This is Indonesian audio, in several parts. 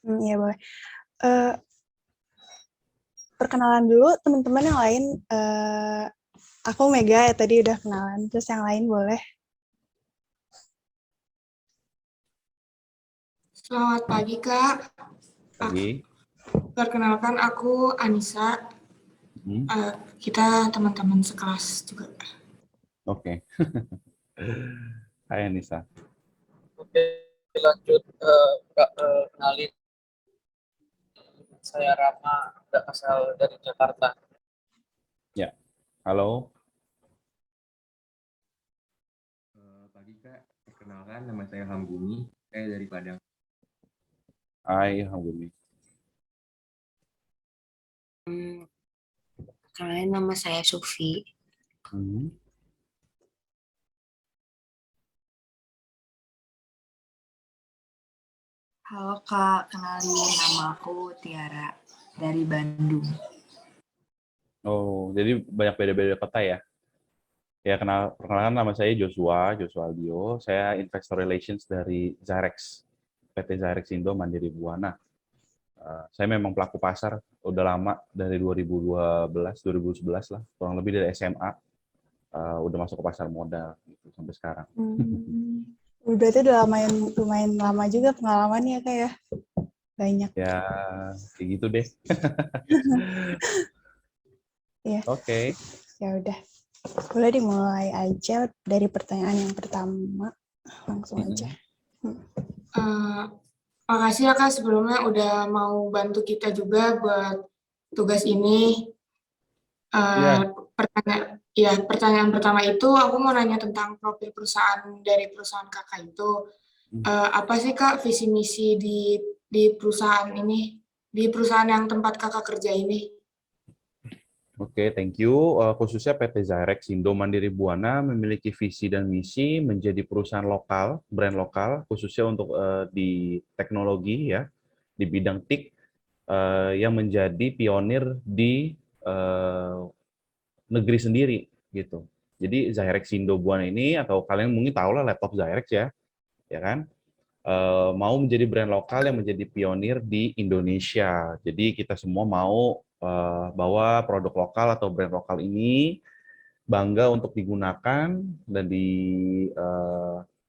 Iya boleh. Eh, Perkenalan dulu teman-teman yang lain. Aku Mega ya tadi udah kenalan. Terus yang lain boleh. Selamat pagi, Kak. Pagi. Perkenalkan, aku Anissa. Kita teman-teman sekelas juga. Oke. Hai Anissa. Oke, lanjut. Kak, kenalin. Saya Rama, asal dari Jakarta. Ya, halo. Pagi Kak, perkenalkan nama saya Hambumi, saya dari Padang. Hai Hambumi. Kenalin nama saya Sufi. Halo Kak, kenalin nama aku Tiara dari Bandung. Oh, jadi banyak beda-beda kota ya? Ya, perkenalkan nama saya Joshua Aldio. Saya Investor Relations dari Zyrex, PT Zyrex Indo Mandiri Buana. Saya memang pelaku pasar udah lama, dari 2012, 2011 lah, kurang lebih dari SMA. Udah masuk ke pasar modal gitu, sampai sekarang. Berarti udah lumayan lama juga pengalamannya Kak ya? Banyak. Ya, kayak gitu deh. Iya. Oke. Ya udah. Boleh dimulai aja dari pertanyaan yang pertama. Langsung aja. Makasih ya Kak sebelumnya udah mau bantu kita juga buat tugas ini. Pertanyaan pertama itu aku mau nanya tentang profil perusahaan dari perusahaan Kakak itu. Apa sih Kak visi misi di perusahaan ini, di perusahaan yang tempat Kakak kerja ini? Oke, thank you. Khususnya PT Zyrex Indo Mandiri Buana memiliki visi dan misi menjadi perusahaan lokal, brand lokal, khususnya untuk di teknologi ya, di bidang TIK, yang menjadi pionir di negeri sendiri gitu. Jadi Zyrex Indo Buana ini, atau kalian mungkin tahu lah laptop Zyrex ya kan? Mau menjadi brand lokal yang menjadi pionir di Indonesia. Jadi kita semua mau bahwa produk lokal atau brand lokal ini bangga untuk digunakan dan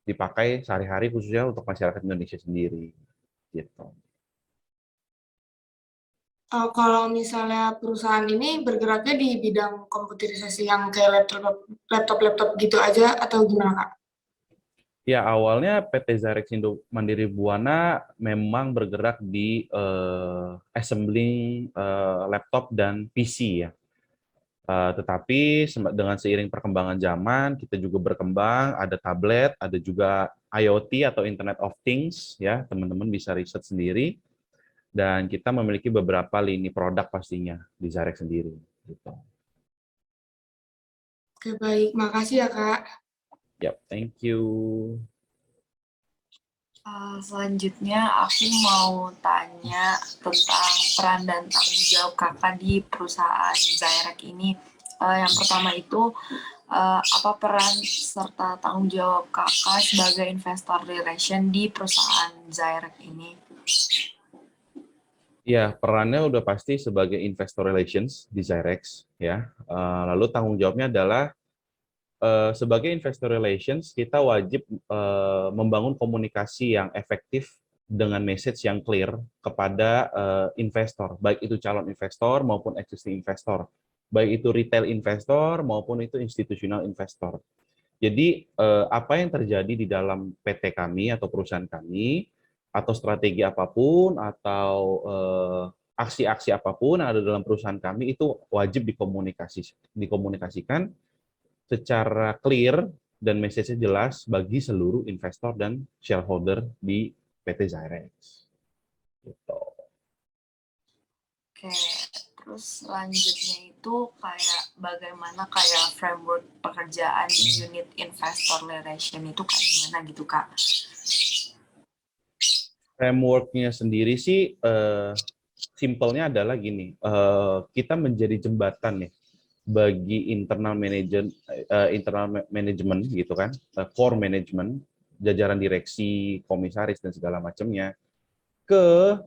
dipakai sehari-hari, khususnya untuk masyarakat Indonesia sendiri. Gitu. Kalau misalnya perusahaan ini bergeraknya di bidang komputerisasi yang kayak laptop gitu aja atau gimana Kak? Ya, awalnya PT Zyrex Indo Mandiri Buana memang bergerak di assembling laptop dan PC ya. Tetapi dengan seiring perkembangan zaman, kita juga berkembang, ada tablet, ada juga IoT atau Internet of Things, ya teman-teman bisa riset sendiri, dan kita memiliki beberapa lini produk pastinya di Zyrex sendiri. Gitu. Oke, baik. Makasih ya, Kak. Yap, thank you. Selanjutnya aku mau tanya tentang peran dan tanggung jawab Kakak di perusahaan Zyrex ini. Yang pertama itu, apa peran serta tanggung jawab Kakak sebagai investor relation di perusahaan Zyrex ini? Ya, perannya udah pasti sebagai investor relations di Zyrex, ya. Lalu tanggung jawabnya adalah sebagai investor relations, kita wajib membangun komunikasi yang efektif dengan message yang clear kepada investor, baik itu calon investor maupun existing investor, baik itu retail investor maupun itu institutional investor. Jadi apa yang terjadi di dalam PT kami atau perusahaan kami, atau strategi apapun, atau aksi-aksi apapun yang ada dalam perusahaan kami, itu wajib dikomunikasikan secara clear dan message-nya jelas bagi seluruh investor dan shareholder di PT Zyrex. Gitu. Oke, terus selanjutnya itu kayak bagaimana kayak framework pekerjaan unit investor relation itu kayak gimana gitu Kak? Framework-nya sendiri sih simpelnya adalah gini, kita menjadi jembatan nih bagi internal management gitu kan, core management, jajaran direksi, komisaris dan segala macamnya ke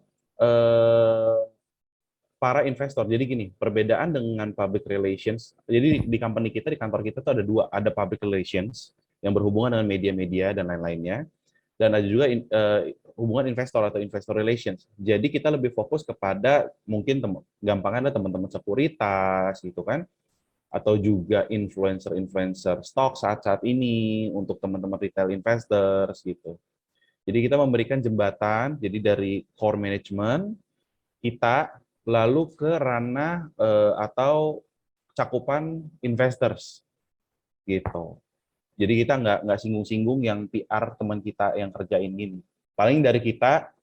para investor. Jadi gini, perbedaan dengan public relations. Jadi di company kita, di kantor kita tuh ada dua, ada public relations yang berhubungan dengan media-media dan lain-lainnya, dan ada juga hubungan investor atau investor relations. Jadi kita lebih fokus kepada mungkin gampangnya teman-teman sekuritas gitu kan, atau juga influencer stok saat ini untuk teman-teman retail investors gitu. Jadi kita memberikan jembatan, jadi dari core management kita lalu ke ranah atau cakupan investors gitu. Jadi kita nggak singgung-singgung yang PR teman kita yang kerjain ini. Paling dari kita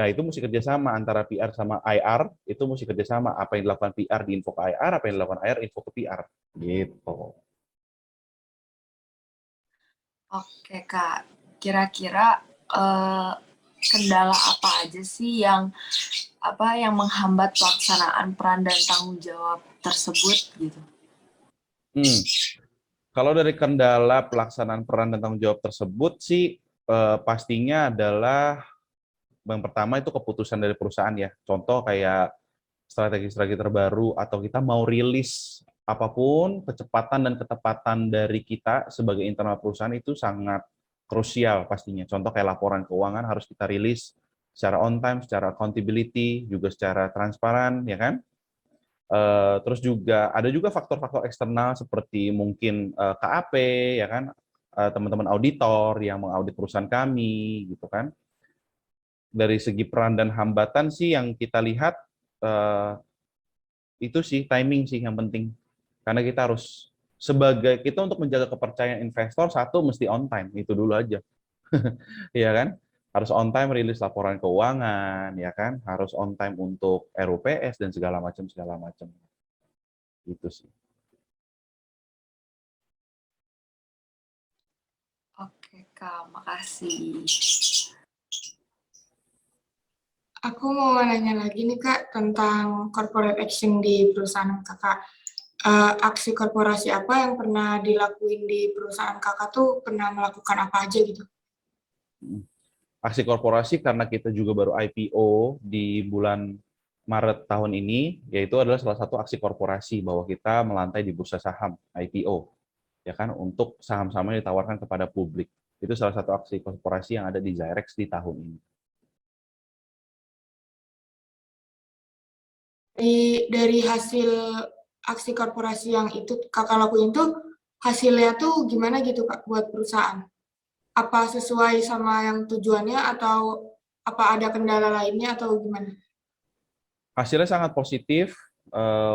itu mesti kerjasama antara PR sama IR, itu mesti kerjasama. Apa yang dilakukan PR di info ke IR, apa yang dilakukan IR info ke PR gitu. Oke Kak, kira-kira kendala apa aja sih yang menghambat pelaksanaan peran dan tanggung jawab tersebut gitu? Kalau dari kendala pelaksanaan peran dan tanggung jawab tersebut sih pastinya adalah yang pertama itu keputusan dari perusahaan ya. Contoh kayak strategi-strategi terbaru atau kita mau rilis apapun, kecepatan dan ketepatan dari kita sebagai internal perusahaan itu sangat krusial pastinya. Contoh kayak laporan keuangan harus kita rilis secara on time, secara accountability, juga secara transparan, ya kan? Terus juga ada juga faktor-faktor eksternal seperti mungkin KAP, ya kan? Teman-teman auditor yang mengaudit perusahaan kami, gitu kan? Dari segi peran dan hambatan sih yang kita lihat itu sih timing sih yang penting. Karena kita harus kita untuk menjaga kepercayaan investor satu mesti on time, itu dulu aja. Iya kan? Harus on time rilis laporan keuangan, ya kan? Harus on time untuk RUPS dan segala macam. Itu sih. Oke Kak, makasih. Aku mau nanya lagi nih Kak tentang corporate action di perusahaan Kakak. Aksi korporasi apa yang pernah dilakuin di perusahaan Kakak tuh pernah melakukan apa aja gitu? Aksi korporasi karena kita juga baru IPO di bulan Maret tahun ini, yaitu adalah salah satu aksi korporasi bahwa kita melantai di bursa saham IPO, ya kan, untuk saham-saham yang ditawarkan kepada publik. Itu salah satu aksi korporasi yang ada di Zyrex di tahun ini. Dari hasil aksi korporasi yang itu Kakak lakuin tuh hasilnya tuh gimana gitu Kak buat perusahaan? Apa sesuai sama yang tujuannya atau apa ada kendala lainnya atau gimana? Hasilnya sangat positif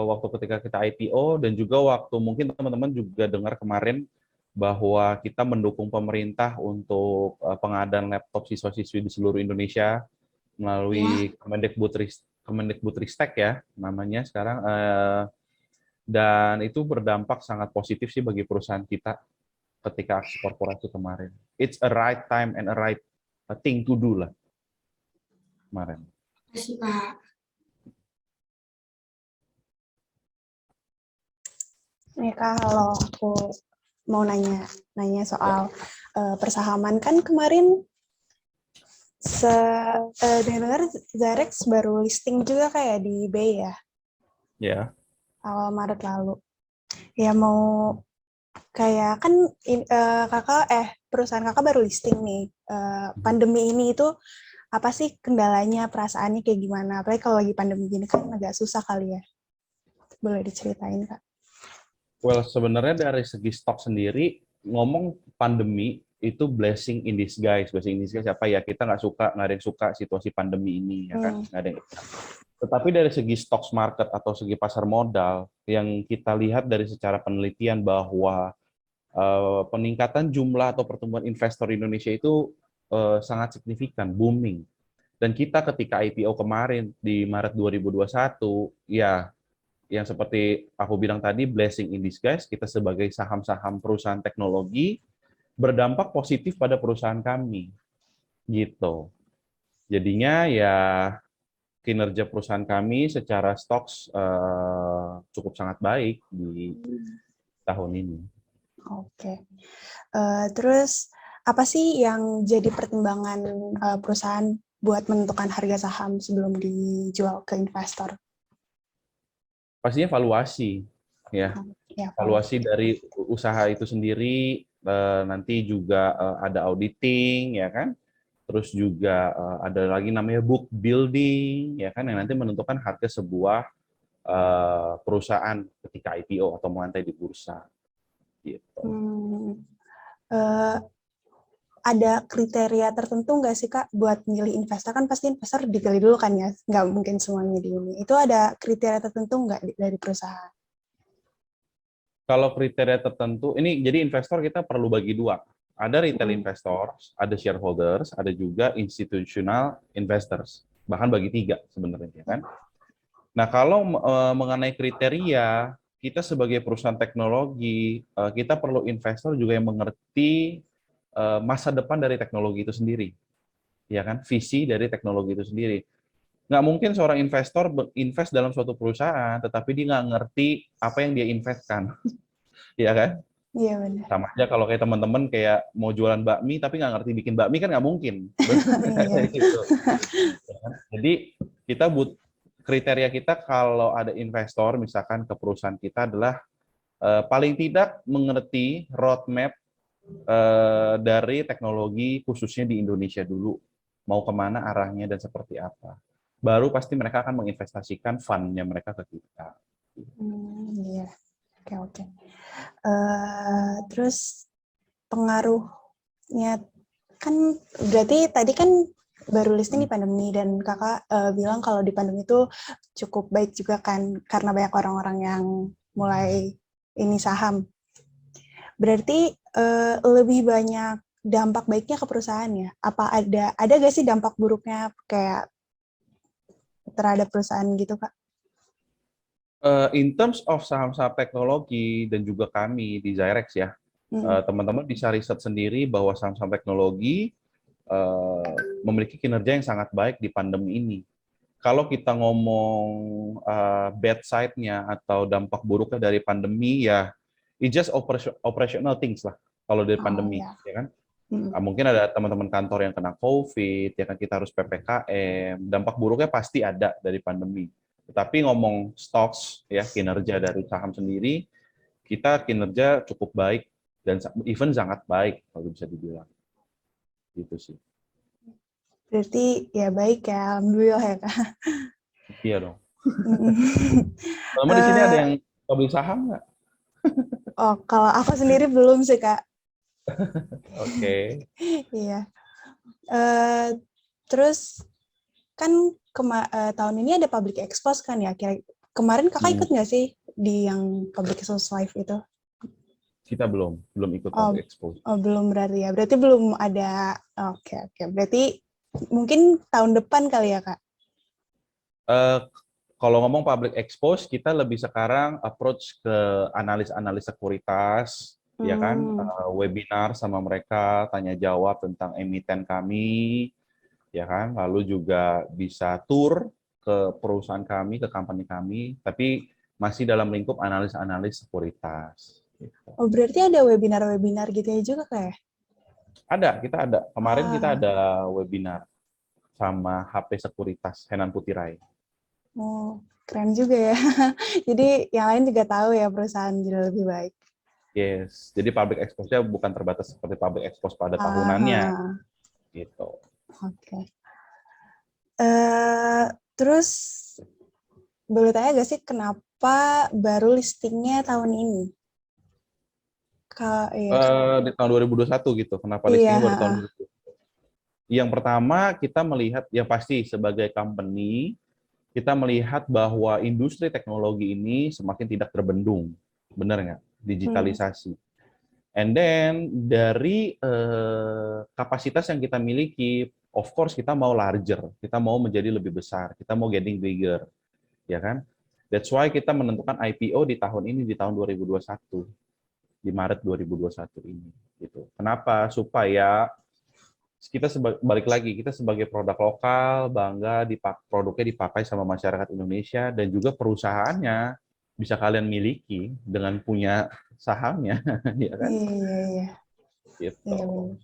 waktu ketika kita IPO dan juga waktu mungkin teman-teman juga dengar kemarin bahwa kita mendukung pemerintah untuk pengadaan laptop siswa-siswi di seluruh Indonesia melalui Kemendikbudristek ya namanya sekarang, dan itu berdampak sangat positif sih bagi perusahaan kita ketika aksi korporasi kemarin. It's a right time and a right thing to do lah kemarin. Terima kasih Kak. Nih Kak, kalau aku mau nanya soal persahaman kan kemarin dengar Zyrex baru listing juga kayak di eBay ya. Ya. Awal Maret lalu. Ya mau kayak kan perusahaan kakak baru listing nih. Pandemi ini itu apa sih kendalanya, perasaannya kayak gimana? Apalagi kalau lagi pandemi gini kan agak susah kali ya. Boleh diceritain Kak? Well, sebenarnya dari segi stok sendiri, ngomong pandemi itu blessing in disguise. Blessing in disguise apa ya? Kita nggak ada yang suka situasi pandemi ini, ya kan? Nggak ada yang. Tetapi dari segi stocks market atau segi pasar modal, yang kita lihat dari secara penelitian bahwa peningkatan jumlah atau pertumbuhan investor Indonesia itu sangat signifikan, booming. Dan kita ketika IPO kemarin di Maret 2021, ya yang seperti aku bilang tadi, blessing in disguise, kita sebagai saham-saham perusahaan teknologi berdampak positif pada perusahaan kami. Gitu. Jadinya ya kinerja perusahaan kami secara stocks cukup sangat baik di tahun ini. Oke. Terus apa sih yang jadi pertimbangan perusahaan buat menentukan harga saham sebelum dijual ke investor? Pastinya valuasi, ya. Ya, Valuasi dari usaha itu sendiri, nanti juga ada auditing, ya kan? Terus juga ada lagi namanya book building, ya kan, yang nanti menentukan harga sebuah perusahaan ketika IPO atau melantai di bursa. Gitu. Eh, ada kriteria tertentu nggak sih Kak buat milih investor? Kan pasti investor digali dulu kan ya, nggak mungkin semuanya di ini. Itu ada kriteria tertentu nggak dari perusahaan? Kalau kriteria tertentu, ini jadi investor kita perlu bagi dua. Ada retail investors, ada shareholders, ada juga institutional investors. Bahkan bagi tiga sebenarnya, kan? Nah, kalau mengenai kriteria, kita sebagai perusahaan teknologi, kita perlu investor juga yang mengerti masa depan dari teknologi itu sendiri, ya kan? Visi dari teknologi itu sendiri. Nggak mungkin seorang investor invest dalam suatu perusahaan, tetapi dia nggak ngerti apa yang dia investkan, ya kan? Iya benar. Sama aja kalau kayak teman-teman kayak mau jualan bakmi tapi nggak ngerti bikin bakmi kan nggak mungkin. Iya. Gitu. Jadi kita kriteria kita kalau ada investor misalkan ke perusahaan kita adalah paling tidak mengerti roadmap dari teknologi khususnya di Indonesia dulu, mau kemana arahnya dan seperti apa. Baru pasti mereka akan menginvestasikan fund-nya mereka ke kita. Iya. Oke. Terus pengaruhnya kan berarti tadi kan baru listing di pandemi dan kakak bilang kalau di pandemi itu cukup baik juga kan karena banyak orang-orang yang mulai ini saham. Berarti lebih banyak dampak baiknya ke perusahaan ya? Apa ada gak sih dampak buruknya kayak terhadap perusahaan gitu Kak? In terms of saham-saham teknologi dan juga kami di Zyrex ya, teman-teman bisa riset sendiri bahwa saham-saham teknologi memiliki kinerja yang sangat baik di pandemi ini. Kalau kita ngomong bad side-nya atau dampak buruknya dari pandemi ya, it's just operational things lah kalau dari pandemi, ya kan? Mungkin ada teman-teman kantor yang kena COVID, ya kan kita harus PPKM, dampak buruknya pasti ada dari pandemi. Tetapi ngomong stocks, ya kinerja dari saham sendiri, kita kinerja cukup baik dan even sangat baik kalau bisa dibilang. Gitu sih. Berarti ya baik ya, alhamdulillah ya Kak. Iya dong. Kamu di sini ada yang beli saham nggak? Oh, kalau aku sendiri belum sih Kak. Oke. Iya. Terus kan tahun ini ada public expose kan ya. Kemarin kakak ikut nggak sih di yang public expose live itu? Kita belum ikut public expose. Oh belum berarti ya. Berarti belum ada. Oke. Berarti mungkin tahun depan kali ya Kak? Kalau ngomong public expose, kita lebih sekarang approach ke analis-analis sekuritas, ya kan, webinar sama mereka, tanya jawab tentang emiten kami, ya kan, lalu juga bisa tour ke perusahaan kami, ke company kami, tapi masih dalam lingkup analis-analis sekuritas. Gitu. Oh berarti ada webinar-webinar gitu ya juga kayak? Kita ada. Kemarin kita ada webinar sama HP Sekuritas Henan Putirai. Oh, keren juga ya. Jadi yang lain juga tahu ya perusahaan jadi lebih baik. Yes, jadi public expose-nya bukan terbatas seperti public expose pada tahunannya. Gitu. Oke. Terus boleh tanya gak sih kenapa baru listingnya tahun ini? Di tahun 2021 gitu. Kenapa listingnya baru tahun 2021? Yang pertama kita melihat, yang pasti sebagai company, kita melihat bahwa industri teknologi ini semakin tidak terbendung. Benar nggak? Digitalisasi. And then dari kapasitas yang kita miliki, of course kita mau larger, kita mau menjadi lebih besar, kita mau getting bigger, ya kan? That's why kita menentukan IPO di tahun ini, di tahun 2021, di Maret 2021 ini. Gitu. Kenapa? Supaya kita balik lagi, kita sebagai produk lokal, bangga produknya dipakai sama masyarakat Indonesia, dan juga perusahaannya bisa kalian miliki dengan punya sahamnya, ya kan? Iya. Gitu. Iya.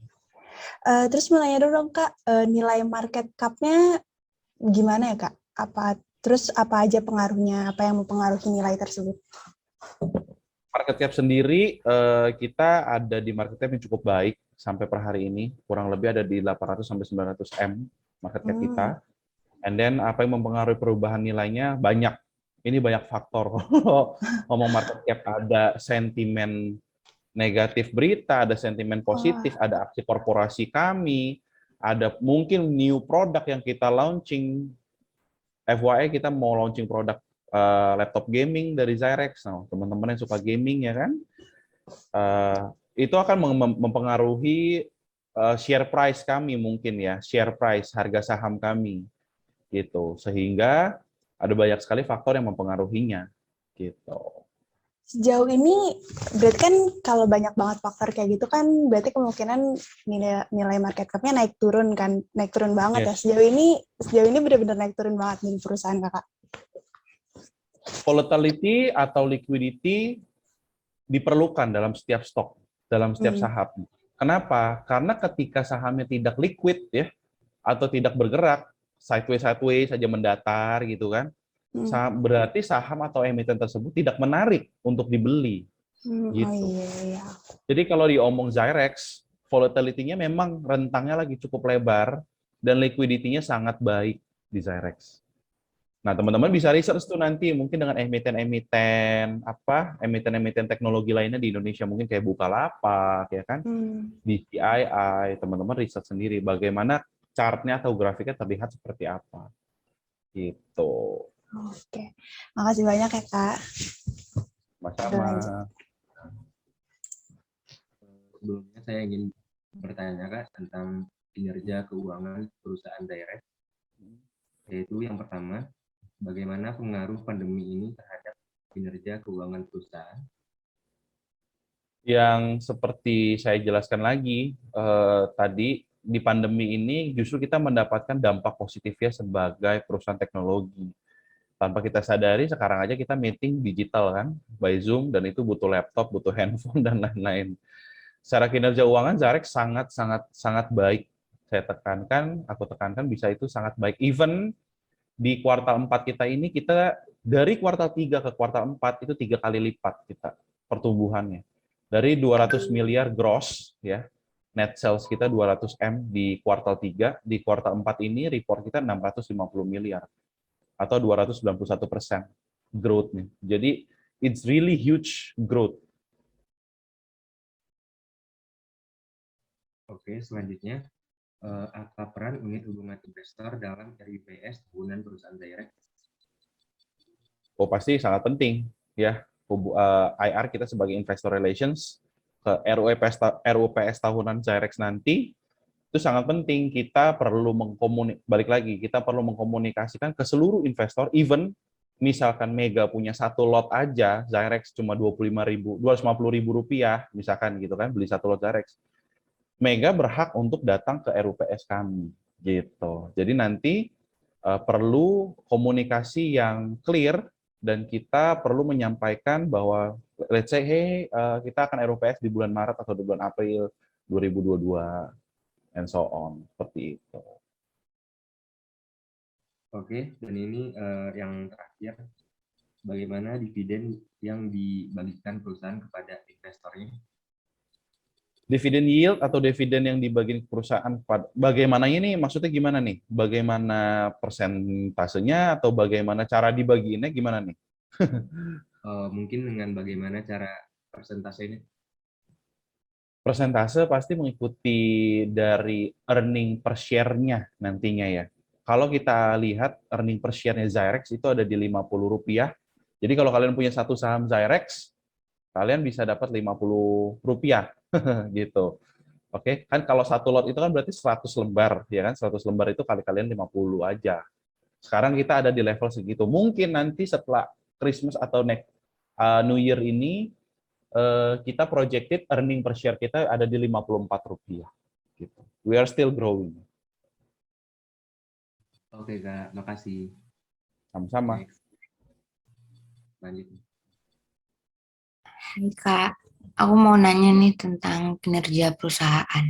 Terus mau nanya dulu dong Kak, nilai market cap-nya gimana ya Kak? Terus apa aja pengaruhnya? Apa yang mempengaruhi nilai tersebut? Market cap sendiri, kita ada di market cap yang cukup baik sampai per hari ini, kurang lebih ada di 800 sampai 900 M market cap kita. And then apa yang mempengaruhi perubahan nilainya banyak. Ini banyak faktor. Kalau ngomong market cap, ada sentimen negatif berita, ada sentimen positif, ada aksi korporasi kami, ada mungkin new product yang kita launching. FYI kita mau launching produk laptop gaming dari Zyrex. Nah, teman-teman yang suka gaming ya kan, itu akan mempengaruhi share price kami mungkin ya, share price, harga saham kami gitu. Sehingga ada banyak sekali faktor yang mempengaruhinya gitu. Sejauh ini berarti kan kalau banyak banget faktor kayak gitu kan berarti kemungkinan nilai market cap-nya naik turun banget ya. Yes. Sejauh ini benar-benar naik turun banget di perusahaan Kakak. Volatility atau liquidity diperlukan dalam setiap stok, dalam setiap saham. Kenapa? Karena ketika sahamnya tidak liquid ya atau tidak bergerak, sideways saja mendatar gitu kan, berarti saham atau emiten tersebut tidak menarik untuk dibeli. Gitu. Iya. Jadi kalau diomong Zyrex, volatility-nya memang rentangnya lagi cukup lebar dan liquidity-nya sangat baik di Zyrex. Nah, teman-teman bisa research tuh nanti mungkin dengan emiten-emiten teknologi lainnya di Indonesia, mungkin kayak Bukalapak ya kan, DCII, teman-teman riset sendiri bagaimana chartnya atau grafiknya terlihat seperti apa. Gitu. Oke. Makasih banyak ya, Kak. Sama-sama. Sebelumnya saya ingin bertanya Kak tentang kinerja keuangan perusahaan Zyrex. Yaitu yang pertama, bagaimana pengaruh pandemi ini terhadap kinerja keuangan perusahaan? Yang seperti saya jelaskan lagi tadi, di pandemi ini justru kita mendapatkan dampak positifnya sebagai perusahaan teknologi. Tanpa kita sadari, sekarang aja kita meeting digital kan, by Zoom, dan itu butuh laptop, butuh handphone, dan lain-lain. Secara kinerja keuangan, Zyrex sangat baik. Aku tekankan bisa itu sangat baik. Even di kuartal 4 kita ini, kita dari kuartal 3 ke kuartal 4 itu 3 kali lipat kita pertumbuhannya. Dari 200 miliar gross, ya, net sales kita 200 M di kuartal 3, di kuartal 4 ini report kita 650 miliar, atau 291% growth-nya. Jadi, it's really huge growth. Oke, selanjutnya, apa peran unit hubungan investor dalam RUPS tahunan perusahaan Zyrex? Oh, pasti sangat penting, ya. IR kita sebagai investor relations ke RUPS tahunan Zyrex nanti, itu sangat penting. Kita perlu mengkomunikasikan ke seluruh investor, even misalkan Mega punya satu lot aja, Zyrex cuma 250.000 rupiah, misalkan gitu kan, beli satu lot Zyrex. Mega berhak untuk datang ke RUPS kami, gitu. Jadi nanti perlu komunikasi yang clear, dan kita perlu menyampaikan bahwa, let's say, hey, kita akan RUPS di bulan Maret atau di bulan April 2022, and so on, seperti itu. Oke, dan ini yang terakhir, bagaimana dividen yang dibagikan perusahaan kepada investornya? Dividen yield atau dividen yang dibagi perusahaan, bagaimana ini maksudnya gimana nih? Bagaimana persentasenya atau bagaimana cara dibagiinnya gimana nih? Mungkin dengan bagaimana cara persentasenya? Persentase pasti mengikuti dari earning per share-nya nantinya ya. Kalau kita lihat earning per share-nya Zyrex itu ada di Rp50. Jadi kalau kalian punya satu saham Zyrex, kalian bisa dapat Rp50 gitu. Oke, kan kalau satu lot itu kan berarti 100 lembar, ya kan? 100 lembar itu kali kalian 50 aja. Sekarang kita ada di level segitu. Mungkin nanti setelah Christmas atau New Year ini, kita projected earning per share kita ada di Rp54. Gitu. We are still growing. Oke, Kak. Makasih. Sama-sama. Lanjut. Hai Kak, aku mau nanya nih tentang kinerja perusahaan.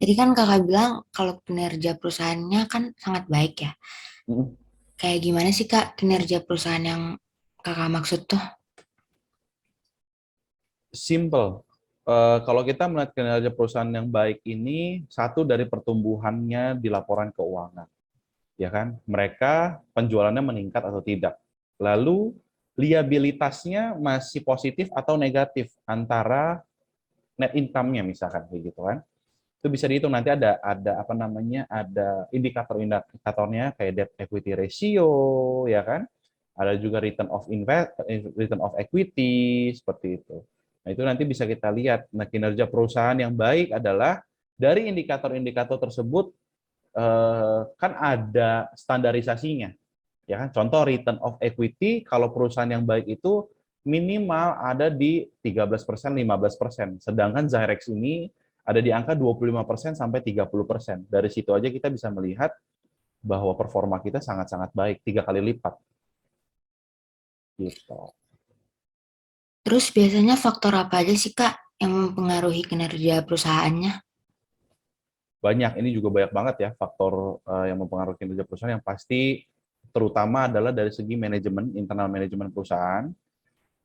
Tadi kan kakak bilang kalau kinerja perusahaannya kan sangat baik ya. Mm. Kayak gimana sih kak kinerja perusahaan yang kakak maksud tuh? Simple. Kalau kita melihat kinerja perusahaan yang baik ini, satu dari pertumbuhannya di laporan keuangan, ya kan? Mereka penjualannya meningkat atau tidak. Lalu liabilitasnya masih positif atau negatif antara net income-nya misalkan kayak gitu kan. Itu bisa dihitung nanti ada apa namanya? Ada indikator-indikatornya kayak debt equity ratio, ya kan? Ada juga return of equity seperti itu. Nah, itu nanti bisa kita lihat. Nah, kinerja perusahaan yang baik adalah dari indikator-indikator tersebut kan ada standarisasinya. Ya kan? Contoh return of equity kalau perusahaan yang baik itu minimal ada di 13%, 15%. Sedangkan Zyrex ini ada di angka 25% sampai 30%. Dari situ aja kita bisa melihat bahwa performa kita sangat-sangat baik, 3 kali lipat. Gitu. Terus biasanya faktor apa aja sih kak yang mempengaruhi kinerja perusahaannya? Banyak, ini juga banyak banget ya faktor yang mempengaruhi kinerja perusahaan. Yang pasti terutama adalah dari segi manajemen, internal manajemen perusahaan,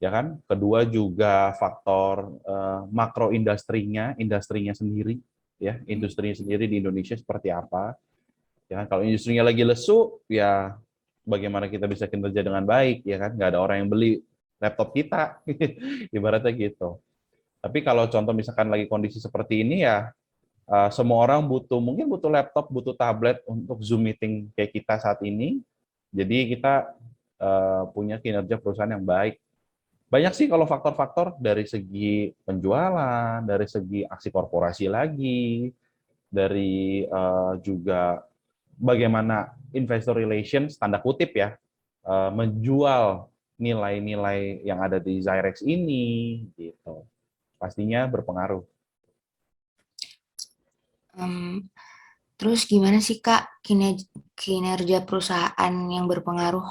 ya kan. Kedua juga faktor makro industrinya sendiri, ya, industrinya sendiri di Indonesia seperti apa. Ya kan, kalau industrinya lagi lesu, ya bagaimana kita bisa kinerja dengan baik, ya kan? Nggak ada orang yang beli laptop kita, ibaratnya gitu. Tapi kalau contoh misalkan lagi kondisi seperti ini ya, semua orang mungkin butuh laptop, butuh tablet untuk Zoom meeting kayak kita saat ini. Jadi kita punya kinerja perusahaan yang baik. Banyak sih kalau faktor-faktor dari segi penjualan, dari segi aksi korporasi lagi, dari juga bagaimana investor relations, tanda kutip ya, menjual nilai-nilai yang ada di Zyrex ini, gitu. Pastinya berpengaruh. Terus gimana sih kak kinerja perusahaan yang berpengaruh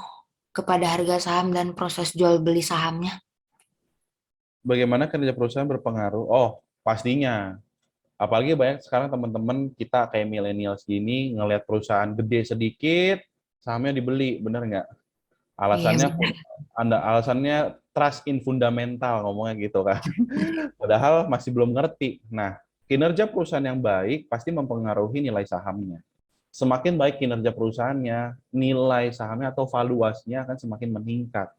kepada harga saham dan proses jual beli sahamnya? Bagaimana kinerja perusahaan berpengaruh? Oh, pastinya. Apalagi banyak sekarang teman-teman kita kayak milenial segini ngelihat perusahaan gede sedikit, sahamnya dibeli, bener nggak? Iya Alasannya benar. alasannya trust in fundamental ngomongnya gitu kan. Padahal masih belum ngerti. Nah, kinerja perusahaan yang baik pasti mempengaruhi nilai sahamnya. Semakin baik kinerja perusahaannya, nilai sahamnya atau valuasinya akan semakin meningkat.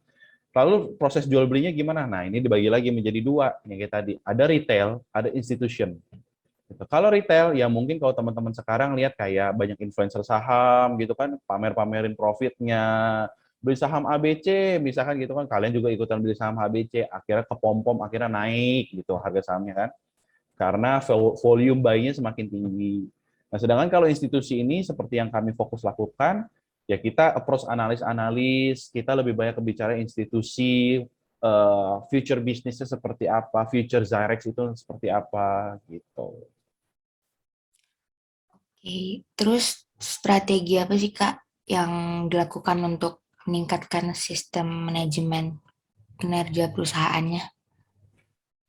Lalu proses jual belinya gimana? Nah, ini dibagi lagi menjadi dua, yang kayak tadi. Ada retail, ada institution. Gitu. Kalau retail, ya mungkin kalau teman-teman sekarang lihat kayak banyak influencer saham gitu kan, pamer-pamerin profitnya, beli saham ABC, misalkan gitu kan, kalian juga ikutan beli saham ABC, akhirnya kepom-pom, akhirnya naik gitu harga sahamnya kan, karena volume buy-nya semakin tinggi. Nah, sedangkan kalau institusi ini seperti yang kami fokus lakukan, ya kita approach analis-analis, kita lebih banyak bicara institusi, future bisnisnya seperti apa, future Zyrex itu seperti apa gitu. Oke, terus strategi apa sih kak yang dilakukan untuk meningkatkan sistem manajemen kinerja perusahaannya?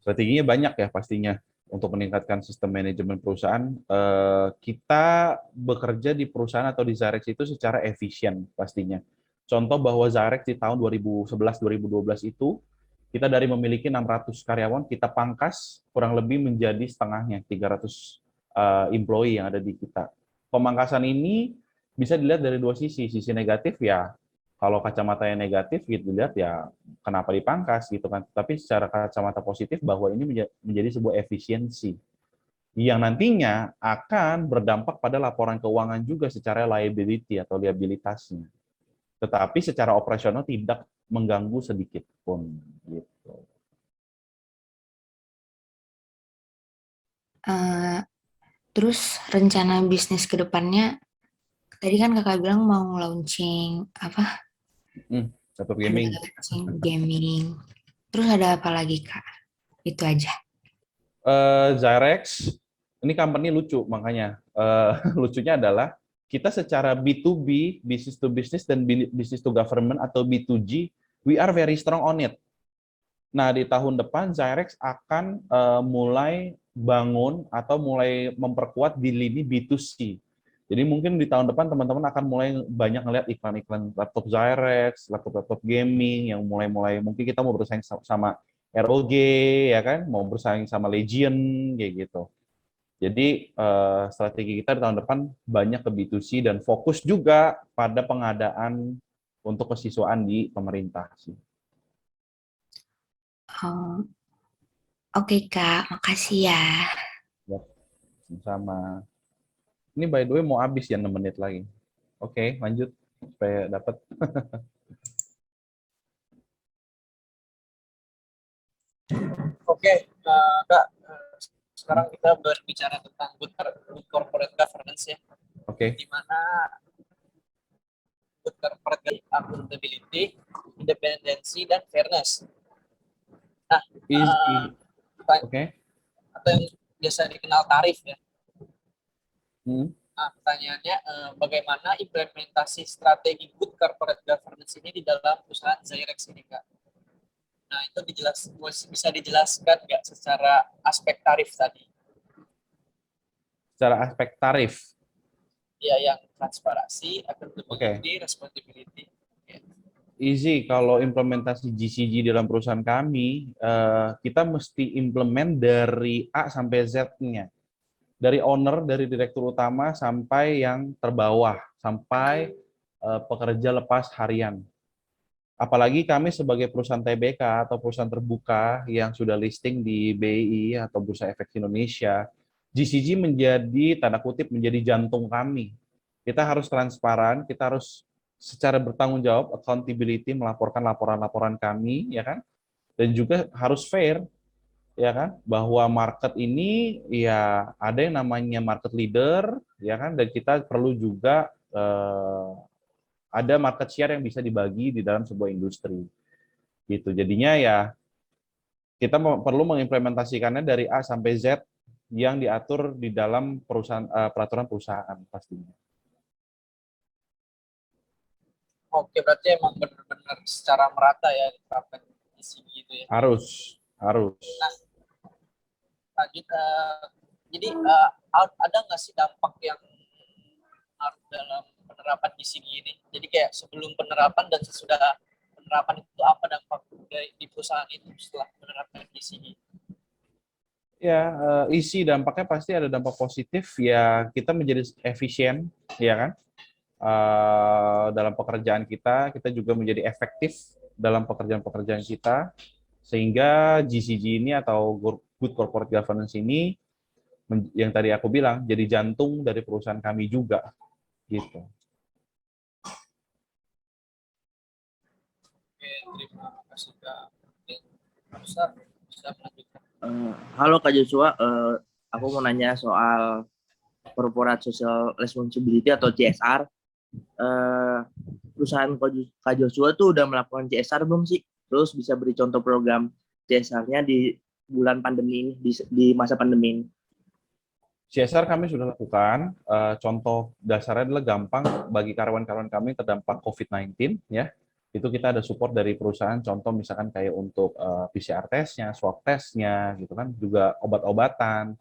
Strateginya banyak ya pastinya untuk meningkatkan sistem manajemen perusahaan. Kita bekerja di perusahaan atau di Zarex itu secara efisien pastinya. Contoh bahwa Zarex di tahun 2011-2012 itu, kita dari memiliki 600 karyawan, kita pangkas kurang lebih menjadi setengahnya, 300 employee yang ada di kita. Pemangkasan ini bisa dilihat dari dua sisi. Sisi negatif ya, kalau kacamata yang negatif gitu dilihat ya kenapa dipangkas gitu kan. Tapi secara kacamata positif bahwa ini menjadi sebuah efisiensi yang nantinya akan berdampak pada laporan keuangan juga secara liability atau liabilitasnya. Tetapi secara operasional tidak mengganggu sedikit pun gitu. Terus rencana bisnis ke depannya, tadi kan kakak bilang mau launching apa? Laptop Ada gaming. launching gaming. Terus ada apa lagi kak? Itu aja. Zyrex, ini company lucu makanya. Lucunya adalah kita secara B2B, business to business dan business to government atau B2G, we are very strong on it. Nah, di tahun depan Zyrex akan mulai bangun atau mulai memperkuat di lini B2C. Jadi mungkin di tahun depan teman-teman akan mulai banyak ngeliat iklan-iklan laptop Zyrex, laptop-laptop gaming yang mulai mungkin kita mau bersaing sama ROG ya kan, mau bersaing sama Legion kayak gitu. Jadi strategi kita di tahun depan banyak ke B2C dan fokus juga pada pengadaan untuk kesiswaan di pemerintah sih. Oh, oke Kak, makasih ya. Sama. Ini by the way mau habis ya 6 menit lagi. Oke, lanjut supaya dapat. Oke, Kak, sekarang kita berbicara tentang good corporate governance ya, Oke. di mana good corporate accountability, independensi, dan fairness. Nah, Easy. Oke. atau yang biasa dikenal tarif ya. Hmm. Nah, pertanyaannya, bagaimana implementasi strategi good corporate governance ini di dalam perusahaan Zyrex ini, Kak? Nah, itu bisa dijelaskan nggak secara aspek tarif tadi? Secara aspek tarif. Ya, yang transparansi, accountability, responsibility. Easy, kalau implementasi GCG dalam perusahaan kami, kita mesti implement dari A sampai Z-nya. Dari owner, dari direktur utama, sampai yang terbawah, sampai pekerja lepas harian. Apalagi kami sebagai perusahaan TBK atau perusahaan terbuka yang sudah listing di BI atau Bursa Efek Indonesia, GCG menjadi, tanda kutip, menjadi jantung kami. Kita harus transparan, kita harus secara bertanggung jawab, accountability, melaporkan laporan-laporan kami, ya kan? Dan juga harus fair, ya kan? Bahwa market ini ya ada yang namanya market leader, ya kan? Dan kita perlu juga ada market share yang bisa dibagi di dalam sebuah industri. Gitu. Jadinya ya kita perlu mengimplementasikannya dari A sampai Z yang diatur di dalam peraturan perusahaan pastinya. Oke, berarti emang benar-benar secara merata ya diterapkan isi gitu ya. Harus. Nah, lanjut. Jadi ada nggak sih dampak yang harus dalam penerapan GCG ini? Jadi kayak sebelum penerapan dan sesudah penerapan itu apa dampak di perusahaan itu setelah menerapkan GCG? Ya, isi dampaknya pasti ada dampak positif. Ya, kita menjadi efisien, ya kan? Dalam pekerjaan kita juga menjadi efektif dalam pekerjaan-pekerjaan kita, sehingga GCG ini atau Good Corporate Governance ini, yang tadi aku bilang, jadi jantung dari perusahaan kami juga, gitu. Oke, terima kasih Kak. Bisa melanjutkan. Halo Kak Joshua, aku mau nanya soal Corporate Social Responsibility atau CSR. Perusahaan Kak Joshua tuh udah melakukan CSR belum sih? Terus bisa beri contoh program CSR-nya di bulan pandemi ini, di masa pandemi ini? CSR kami sudah lakukan. Contoh dasarnya adalah gampang bagi karyawan-karyawan kami terdampak COVID-19, ya. Itu kita ada support dari perusahaan, contoh misalkan kayak untuk PCR testnya, swab testnya, gitu kan, juga obat-obatan.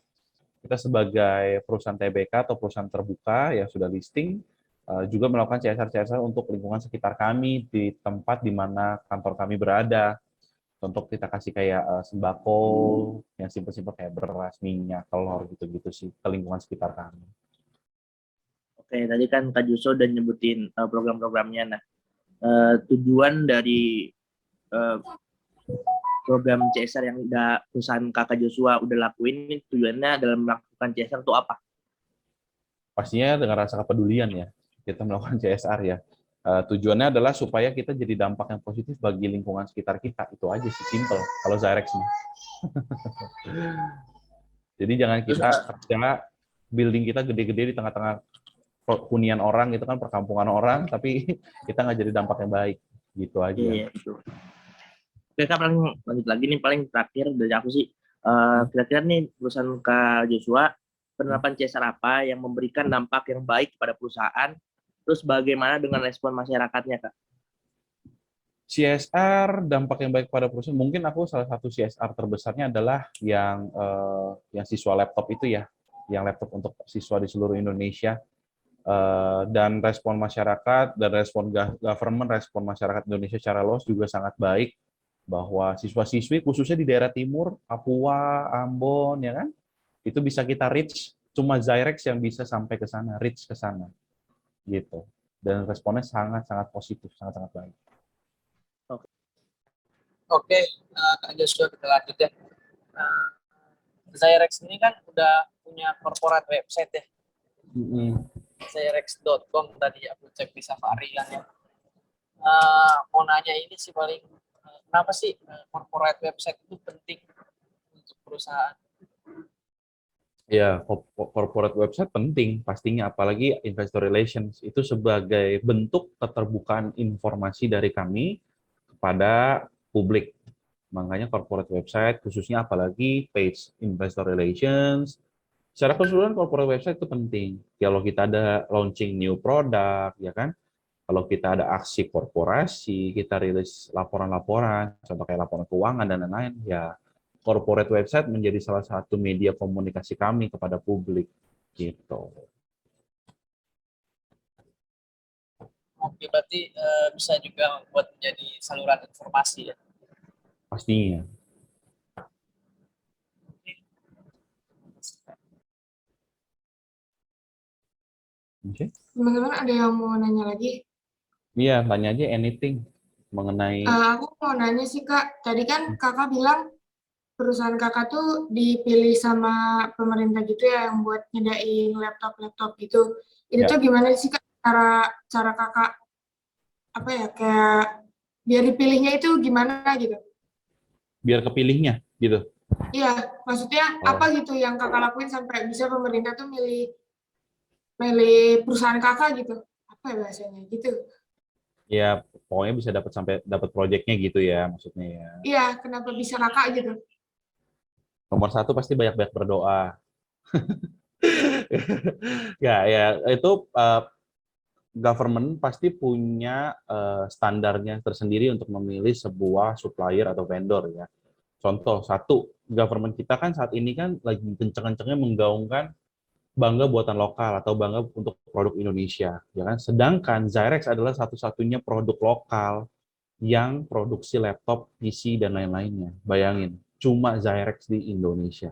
Kita sebagai perusahaan TBK atau perusahaan terbuka yang sudah listing, juga melakukan CSR untuk lingkungan sekitar kami di tempat di mana kantor kami berada. Contoh kita kasih kayak sembako, yang simpel-simpel kayak beras, minyak, telur, gitu-gitu sih, ke lingkungan sekitar kami. Oke, tadi kan Kak Joshua udah nyebutin program-programnya. Nah, tujuan dari program CSR yang perusahaan Kakak Joshua udah lakuin, ini tujuannya dalam melakukan CSR itu apa? Pastinya dengan rasa kepedulian ya, kita melakukan CSR ya. Tujuannya adalah supaya kita jadi dampak yang positif bagi lingkungan sekitar kita. Itu aja sih, simple. Kalau Zyrex nih. Jadi jangan kita kerja building kita gede-gede di tengah-tengah hunian orang, gitu kan, perkampungan orang, tapi kita nggak jadi dampak yang baik. Gitu aja. Iya, itu. Oke, Kak, paling lanjut lagi nih, paling terakhir dari aku sih. Kira-kira nih perusahaan Kak Joshua, penerapan CSR apa yang memberikan dampak yang baik kepada perusahaan, terus bagaimana dengan respon masyarakatnya, Kak? CSR, dampak yang baik pada perusahaan, mungkin aku salah satu CSR terbesarnya adalah yang siswa laptop itu ya, yang laptop untuk siswa di seluruh Indonesia. Dan respon masyarakat, dan respon government, respon masyarakat Indonesia secara luas juga sangat baik, bahwa siswa-siswi khususnya di daerah timur, Papua, Ambon, ya kan, itu bisa kita reach, cuma Zyrex yang bisa sampai ke sana, reach ke sana, gitu. Dan responnya sangat-sangat positif, sangat-sangat baik. Oke, Kak Joshua, kita lanjut ya. Zyrex ini kan udah punya corporate website ya, Zyrex.com tadi aku cek di Safari kan ya. Mau nanya ini sih paling, kenapa sih corporate website itu penting untuk perusahaan? Ya, corporate website penting pastinya, apalagi investor relations itu sebagai bentuk keterbukaan informasi dari kami kepada publik. Makanya corporate website khususnya apalagi page investor relations. Secara keseluruhan corporate website itu penting. Kalau kita ada launching new product, ya kan? Kalau kita ada aksi korporasi, kita rilis laporan-laporan, contoh kayak laporan keuangan dan lain-lain, ya corporate website menjadi salah satu media komunikasi kami kepada publik, gitu. Oke, berarti bisa juga buat menjadi saluran informasi ya. Pastinya. Oke. Teman-teman ada yang mau nanya lagi? Iya, tanya aja anything mengenai Aku mau nanya sih Kak, tadi kan Kakak bilang perusahaan Kakak tuh dipilih sama pemerintah gitu ya yang buat nyedain laptop-laptop gitu. Itu ya, tuh gimana sih Kak cara Kakak apa ya kayak biar dipilihnya itu gimana gitu? biar kepilihnya, gitu. Iya, maksudnya Oh. apa gitu yang Kakak lakuin sampai bisa pemerintah tuh milih perusahaan Kakak gitu? Apa ya bahasanya gitu? Ya, pokoknya bisa dapat proyeknya gitu ya, maksudnya ya. Iya, kenapa bisa Kakak gitu? Nomor satu pasti banyak-banyak berdoa. Ya, itu government pasti punya standarnya tersendiri untuk memilih sebuah supplier atau vendor ya. Contoh satu, government kita kan saat ini kan lagi kenceng-kencengnya menggaungkan bangga buatan lokal atau bangga untuk produk Indonesia, ya kan? Sedangkan Zyrex adalah satu-satunya produk lokal yang produksi laptop, PC dan lain-lainnya. Bayangin, cuma Zyrex di Indonesia.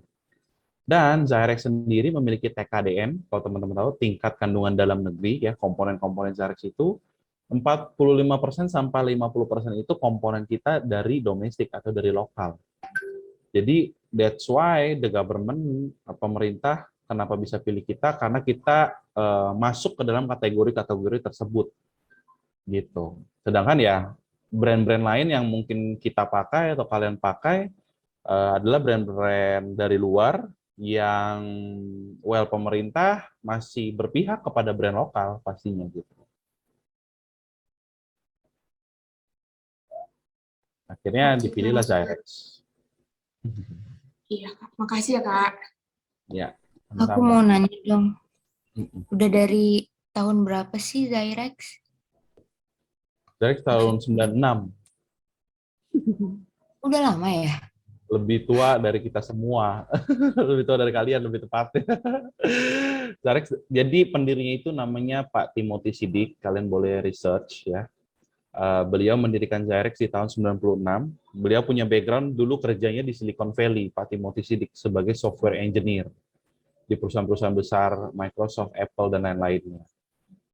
Dan Zyrex sendiri memiliki TKDN, kalau teman-teman tahu, tingkat kandungan dalam negeri, ya komponen-komponen Zyrex itu 45% sampai 50% itu komponen kita dari domestik atau dari lokal. Jadi that's why the government, pemerintah, kenapa bisa pilih kita, karena kita masuk ke dalam kategori-kategori tersebut. Gitu. Sedangkan ya brand-brand lain yang mungkin kita pakai atau kalian pakai adalah brand-brand dari luar yang pemerintah masih berpihak kepada brand lokal pastinya gitu. Akhirnya Oke, dipilihlah Zyrex. Iya, Kak. Makasih ya, Kak. Ya, Aku mau nanya dong, udah dari tahun berapa sih Zyrex? Zyrex tahun 96. Udah lama ya? Lebih tua dari kita semua. Lebih tua dari kalian, lebih tepatnya. Zyrex, jadi pendirinya itu namanya Pak Timothy Sidik, kalian boleh research ya. Beliau mendirikan Zyrex di tahun 96. Beliau punya background dulu kerjanya di Silicon Valley, Pak Timothy Sidik, sebagai software engineer di perusahaan-perusahaan besar, Microsoft, Apple, dan lain-lainnya.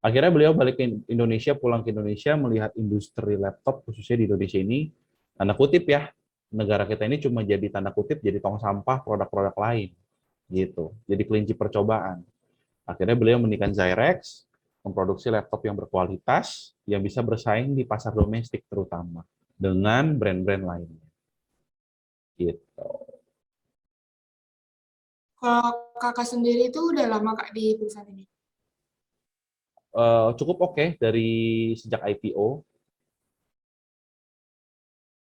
Akhirnya beliau balik ke Indonesia, pulang ke Indonesia, melihat industri laptop, khususnya di Indonesia ini, tanda kutip ya, negara kita ini cuma jadi tanda kutip, jadi tong sampah produk-produk lain. Gitu. Jadi kelinci percobaan. Akhirnya beliau mendirikan Zyrex, memproduksi laptop yang berkualitas, yang bisa bersaing di pasar domestik terutama, dengan brand-brand lainnya. Gitu. Kalau Kakak sendiri itu udah lama, Kak, di perusahaan ini? Cukup oke dari sejak IPO,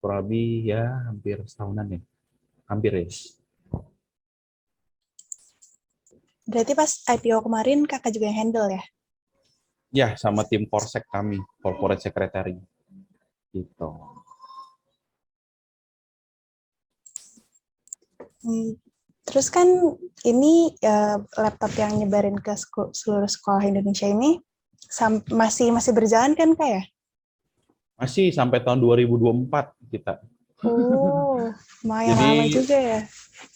kurang lebih ya hampir setahunan ya, hampir ya. Berarti pas IPO kemarin kakak juga yang handle ya? Ya, sama tim Korsek kami, Corporate Secretary. Gitu. Terus kan ini laptop yang nyebarin ke seluruh sekolah Indonesia ini masih berjalan kan Kak ya? Masih sampai tahun 2024 kita. Oh, lumayan Jadi lama juga ya.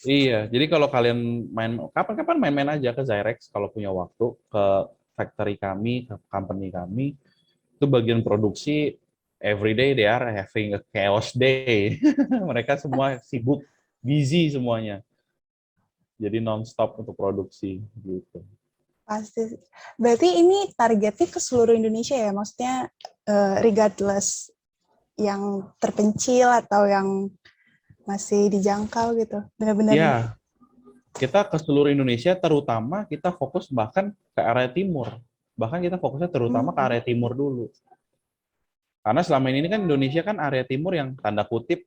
iya, jadi kalau kalian main kapan-kapan main-main aja ke Zyrex kalau punya waktu, ke factory kami, ke company kami, itu bagian produksi every day they are having a chaos day. Mereka semua sibuk, busy semuanya. Jadi non-stop untuk produksi gitu. Pasti. Berarti ini targetnya ke seluruh Indonesia ya? Maksudnya regardless yang terpencil atau yang masih dijangkau gitu. Benar-benar. Ya, kita ke seluruh Indonesia, terutama kita fokus bahkan ke area timur. Bahkan kita fokusnya terutama ke area timur dulu. Karena selama ini kan Indonesia kan area timur yang tanda kutip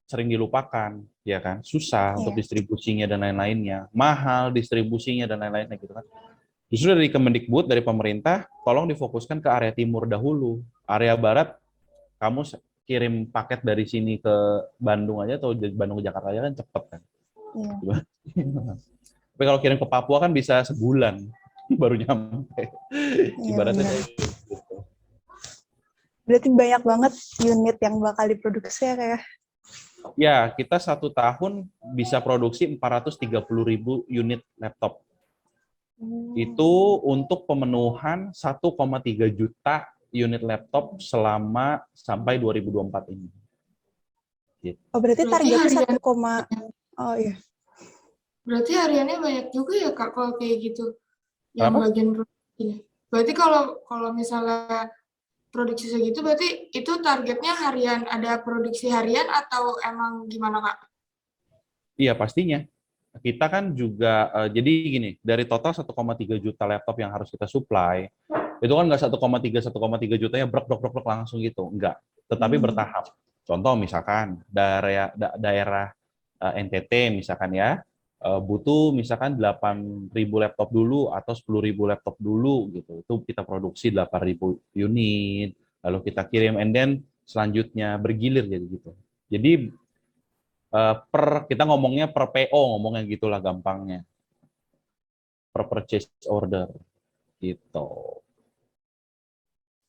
sering dilupakan, ya kan? Susah untuk distribusinya dan lain-lainnya, mahal distribusinya dan lain-lainnya gitu kan. Justru dari Kemendikbud, dari pemerintah, tolong difokuskan ke area timur dahulu. Area barat, kamu kirim paket dari sini ke Bandung aja atau dari Bandung ke Jakarta aja kan cepet kan. Iya. Tapi kalau kirim ke Papua kan bisa sebulan baru nyampe. Ibaratnya Benar. kayak gitu. Berarti banyak banget unit yang bakal diproduksi ya kayak. Ya, kita 1 tahun bisa produksi 430.000 unit laptop. Itu untuk pemenuhan 1,3 juta unit laptop selama sampai 2024 ini. Gitu. Oh, berarti targetnya harian, 1, oh iya. berarti hariannya banyak juga ya Kak kalau kayak gitu. Yang Kenapa? bagian produksi. Berarti kalau misalnya produksi segitu berarti itu targetnya harian, ada produksi harian atau emang gimana Kak? Iya, pastinya. Kita kan juga, jadi gini, dari total 1,3 juta laptop yang harus kita supply, itu kan nggak 1,3 jutanya brok langsung gitu, enggak. Tetapi bertahap. Contoh misalkan daerah NTT misalkan ya, butuh misalkan 8.000 laptop dulu atau 10.000 laptop dulu gitu. Itu kita produksi 8.000 unit, lalu kita kirim, and then selanjutnya bergilir jadi gitu. Jadi kita ngomongnya per PO, ngomongnya gitulah gampangnya. Per purchase order gitu.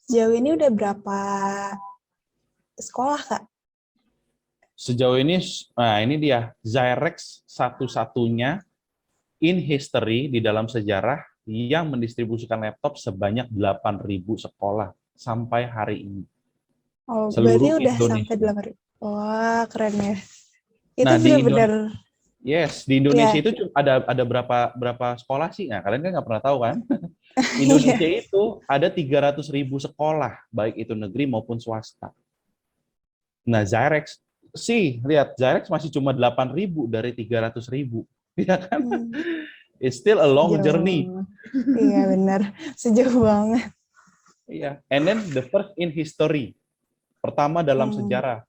Sejauh ini udah berapa sekolah Kak? Sejauh ini, nah ini dia, Zyrex satu-satunya in history di dalam sejarah yang mendistribusikan laptop sebanyak 8.000 sekolah sampai hari ini. Oh, Seluruh berarti udah Indonesia. sampai 8.000. Wah, keren ya. Itu Nah, benar-benar. di Indonesia Ya. itu ada berapa sekolah sih? Nah, kalian kan nggak pernah tahu kan? Indonesia itu ada 300.000 sekolah, baik itu negeri maupun swasta. Nah, Zyrex sih, lihat, Zyrex masih cuma 8.000 dari 300.000. Ya kan? It's still a long Jauh. journey. Iya, benar. Sejauh banget. Iya. And then the first in history. Pertama dalam sejarah.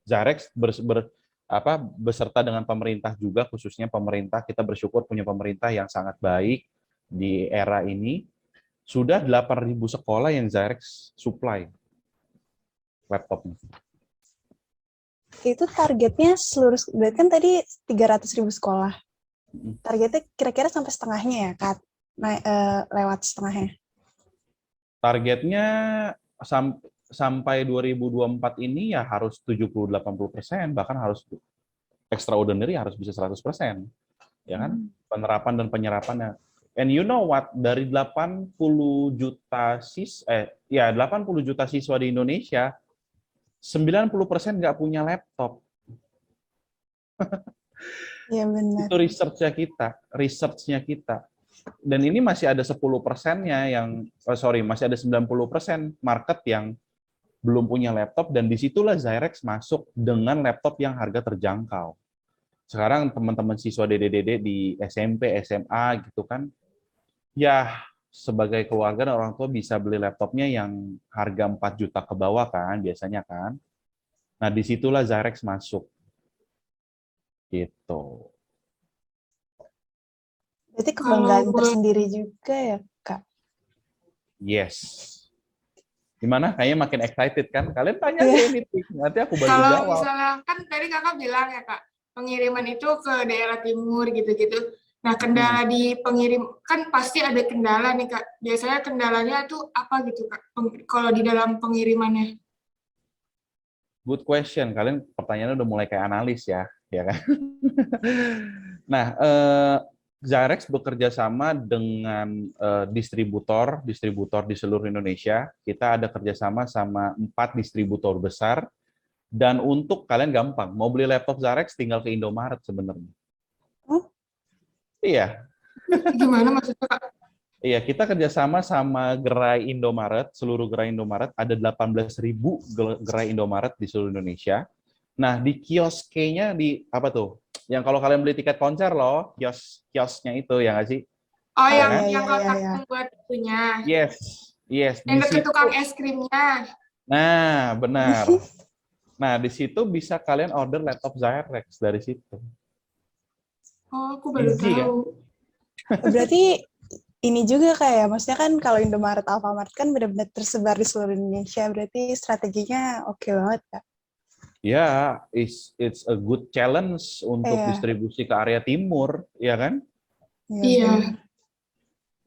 Zyrex beserta dengan pemerintah juga, khususnya pemerintah, kita bersyukur punya pemerintah yang sangat baik di era ini. Sudah 8.000 sekolah yang Zyrex supply laptopnya. Itu targetnya seluruh, berarti kan tadi 300.000 sekolah. Targetnya kira-kira sampai setengahnya ya, Kak? Lewat setengahnya. Targetnya sampai 2024 ini ya harus 70-80%, bahkan harus extraordinary harus bisa 100%. Ya kan? Penerapan dan penyerapannya. And you know what? Dari 80 juta 80 juta siswa di Indonesia, 90% nggak punya laptop. Iya benar. Itu research-nya kita. Dan ini masih ada 10%-nya yang, masih ada 90% market yang belum punya laptop, dan disitulah Zyrex masuk dengan laptop yang harga terjangkau. Sekarang teman-teman siswa DDD di SMP, SMA gitu kan, ya sebagai keluarga dan orang tua bisa beli laptopnya yang harga 4 juta ke bawah kan, biasanya kan. Nah, disitulah Zyrex masuk. Gitu. Berarti kebanggaan tersendiri juga ya, Kak? Yes. Gimana? Kayaknya makin excited kan? Kalian tanya Iya. aja ini, nanti aku bantu Kalau jawab. misalnya kan tadi kakak bilang ya kak, pengiriman itu ke daerah timur gitu-gitu. Nah kendala di pengirim kan pasti ada kendala nih kak. Biasanya kendalanya tuh apa gitu kak? Kalau di dalam pengirimannya? Good question. Kalian pertanyaannya udah mulai kayak analis ya kan? Nah, Zyrex bekerja sama dengan distributor di seluruh Indonesia. Kita ada kerjasama sama 4 distributor besar. Dan untuk kalian gampang, mau beli laptop Zyrex tinggal ke Indomaret sebenarnya. Oh. Iya, Gimana maksudnya kak? iya, kita kerjasama sama gerai Indomaret, seluruh gerai Indomaret, ada 18.000 gerai Indomaret di seluruh Indonesia. Nah, di kiosnya di apa tuh? Yang kalau kalian beli tiket konser loh, kiosnya itu ya nggak sih? Oh Oh, yang iya, yang iya, kotak iya. buat itunya. Yes, yes. Yang Di deket situ. tukang es krimnya. Nah, benar. Nah, di situ bisa kalian order laptop Zyrex dari situ. Oh aku baru Easy, kan? tahu. Berarti ini juga kayak, maksudnya kan kalau Indomaret, Alfamart kan benar-benar tersebar di seluruh Indonesia, berarti strateginya oke banget Kak. Ya, it's a good challenge untuk Iya. distribusi ke area timur, ya kan? Iya. benar.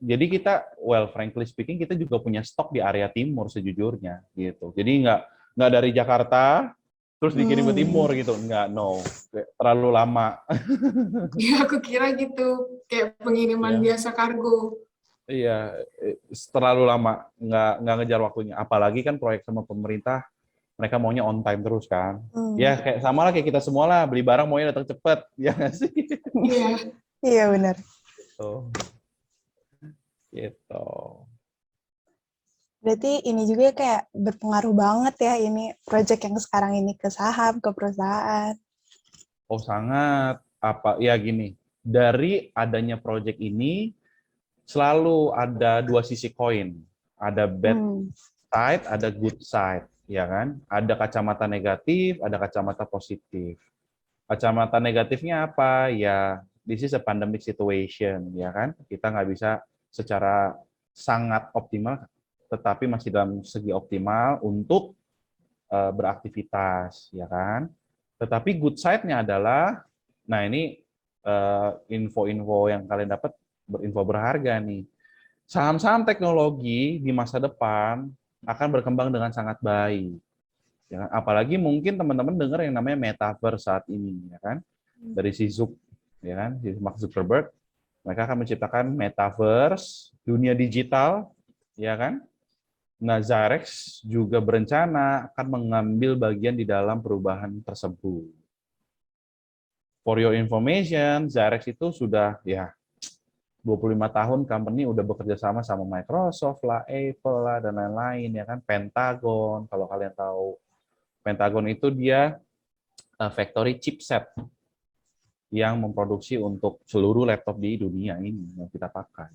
Jadi kita, well, frankly speaking, kita juga punya stok di area timur sejujurnya, gitu. Jadi nggak dari Jakarta terus dikirim ke timur gitu, nggak, no, terlalu lama. Ya aku kira gitu. Kayak pengiriman Iya. biasa kargo. Iya, terlalu lama, nggak ngejar waktunya. Apalagi kan proyek sama pemerintah, mereka maunya on time terus kan. Ya kayak sama lah kayak kita semua lah, beli barang maunya datang cepet, ya nggak sih? Iya. Iya benar. Tuh. Gitu. Berarti ini juga kayak berpengaruh banget ya ini project yang sekarang ini ke saham, ke perusahaan. Oh sangat, apa ya gini, dari adanya project ini selalu ada 2 sisi koin, ada bad side, ada good side, ya kan? Ada kacamata negatif, ada kacamata positif. Kacamata negatifnya apa? Ya, this is a pandemic situation, ya kan? Kita nggak bisa secara sangat optimal, tetapi masih dalam segi optimal untuk beraktivitas, ya kan? Tetapi good side-nya adalah, nah ini info-info yang kalian dapat, info berharga nih. Saham-saham teknologi di masa depan akan berkembang dengan sangat baik. Ya kan? Apalagi mungkin teman-teman dengar yang namanya metaverse saat ini, ya kan? Dari si Zuck, ya kan? Si Mark Zuckerberg, mereka akan menciptakan metaverse, dunia digital, ya kan? Nah, Zyrex juga berencana akan mengambil bagian di dalam perubahan tersebut. For your information, Zyrex itu sudah ya 25 tahun company udah bekerja sama Microsoft lah, Apple lah, dan lain-lain ya kan. Pentagon, kalau kalian tahu. Pentagon itu dia factory chipset yang memproduksi untuk seluruh laptop di dunia ini yang kita pakai.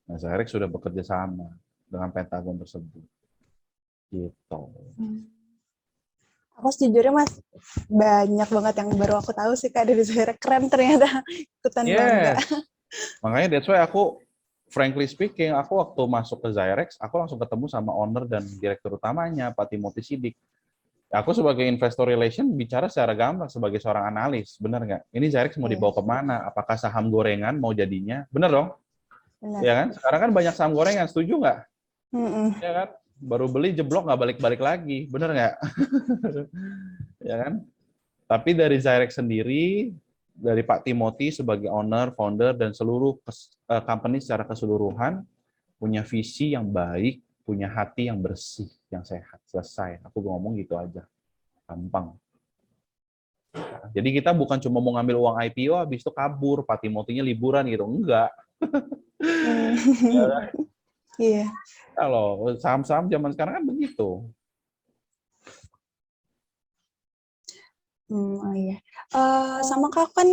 Nah, Zyrex sudah bekerja sama dengan Pentagon tersebut. Gitu. Aku sejujurnya Mas, banyak banget yang baru aku tahu sih Kak dari Zyrex, keren ternyata, ikutan bangga. Makanya that's why aku, frankly speaking, aku waktu masuk ke Zyrex, aku langsung ketemu sama owner dan direktur utamanya, Pak Timothy Sidik. Aku sebagai investor relation bicara secara gampang sebagai seorang analis, benar nggak? Ini Zyrex mau dibawa kemana? Apakah saham gorengan mau jadinya? Benar dong? Benar. Ya kan? Sekarang kan banyak saham gorengan, setuju nggak? Ya kan? Baru beli jeblok nggak balik-balik lagi, benar nggak? Ya kan? Tapi dari Zyrex sendiri, dari Pak Timothy sebagai owner, founder, dan seluruh company secara keseluruhan punya visi yang baik, punya hati yang bersih, yang sehat. Selesai. Aku ngomong gitu aja. Gampang. Jadi kita bukan cuma mau ngambil uang IPO, habis itu kabur, Pak Timothy-nya liburan gitu. Enggak. Iya. Kalau saham-saham zaman sekarang kan begitu. Oh iya. Sama Kak kan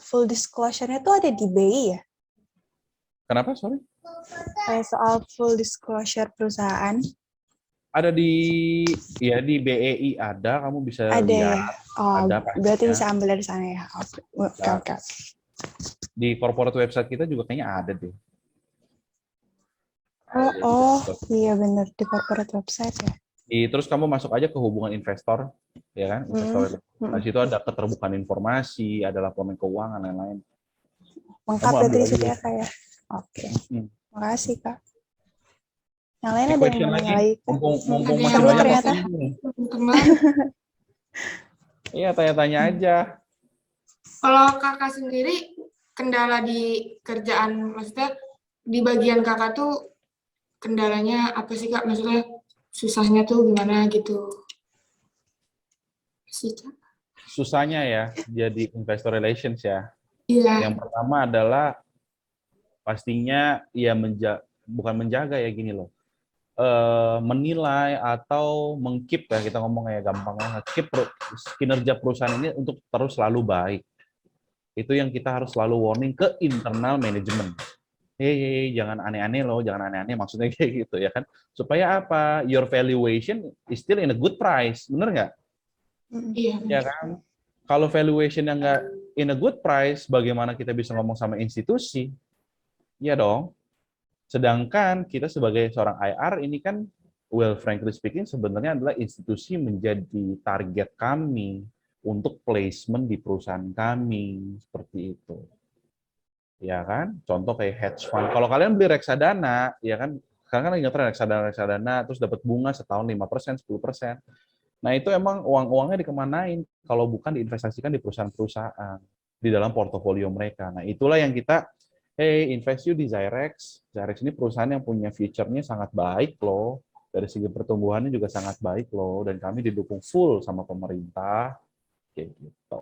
full disclosure-nya tuh ada di BI ya? Kenapa, sorry? Soal full disclosure perusahaan. Ada di BEI ada, kamu bisa Ada lihat. ya? Oh, ada berarti bisa ambil dari sana ya? Oke. Di corporate website kita juga kayaknya ada deh. Oh, iya bener di corporate website ya. Terus kamu masuk aja ke hubungan investor, ya kan? Investor. Nah, Hmm. situ ada keterbukaan informasi, ada laporan keuangan, lain-lain. Lengkap Kamu berarti ambil di aja situ dulu. ya Kak ya. Oke, Hmm. makasih Kak. Yang lain Ini ada yang question mau nanya lagi, lagi Kak? mumpung Ada masih yang Seru banyak ternyata. waktu ini. teman-teman. Iya, tanya-tanya aja. Kalau kakak sendiri kendala di kerjaan, maksudnya di bagian kakak tuh kendalanya apa sih kak? Maksudnya susahnya tuh gimana gitu? Sih Kak. Susahnya ya, jadi investor relations ya. Iya, Yang pertama adalah pastinya ya bukan menjaga ya gini loh. Menilai atau mengkeep ya, kita ngomong ya gampangnya, keep kinerja perusahaan ini untuk terus selalu baik. Itu yang kita harus selalu warning ke internal manajemen. Hey, jangan aneh-aneh loh, jangan aneh-aneh, maksudnya kayak gitu ya kan. Supaya apa? Your valuation is still in a good price, bener nggak? iya. Ya kan? Kalau valuation yang nggak in a good price, bagaimana kita bisa ngomong sama institusi? Ya dong. Sedangkan kita sebagai seorang IR ini kan, well frankly speaking, sebenarnya adalah institusi menjadi target kami untuk placement di perusahaan kami, seperti itu. Ya kan? Contoh kayak hedge fund. Kalau kalian beli reksadana, ya kan, sekarang kan ingat reksadana, terus dapat bunga setahun 5%, 10%. Nah, itu emang uang-uangnya dikemanain kalau bukan diinvestasikan di perusahaan-perusahaan di dalam portofolio mereka. Nah, itulah yang kita invest you di Zyrex. Zyrex ini perusahaan yang punya future-nya sangat baik loh. Dari segi pertumbuhannya juga sangat baik loh, dan kami didukung full sama pemerintah kayak gitu.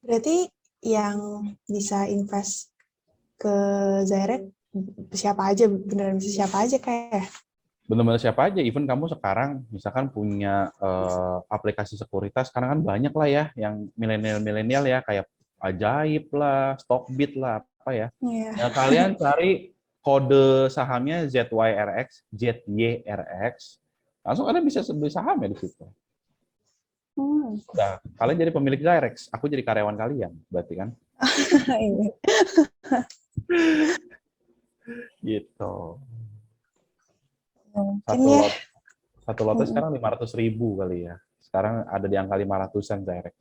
Berarti yang bisa invest ke Zyrek siapa aja, beneran bisa siapa aja kayak. Benar-benar siapa aja, even kamu sekarang misalkan punya aplikasi sekuritas, sekarang kan banyak lah ya yang milenial-milenial ya, kayak Ajaib lah, Stockbit lah, apa ya. Iya. Ya kalian cari kode sahamnya ZYRX, langsung kalian bisa beli sahamnya di situ. Udah, kalian jadi pemilik Zyrex, aku jadi karyawan kalian, berarti kan? Iya. Gitu. Mungkin ya. Satu lotnya sekarang 500.000 kali ya. Sekarang ada di angka 500-an Zyrex.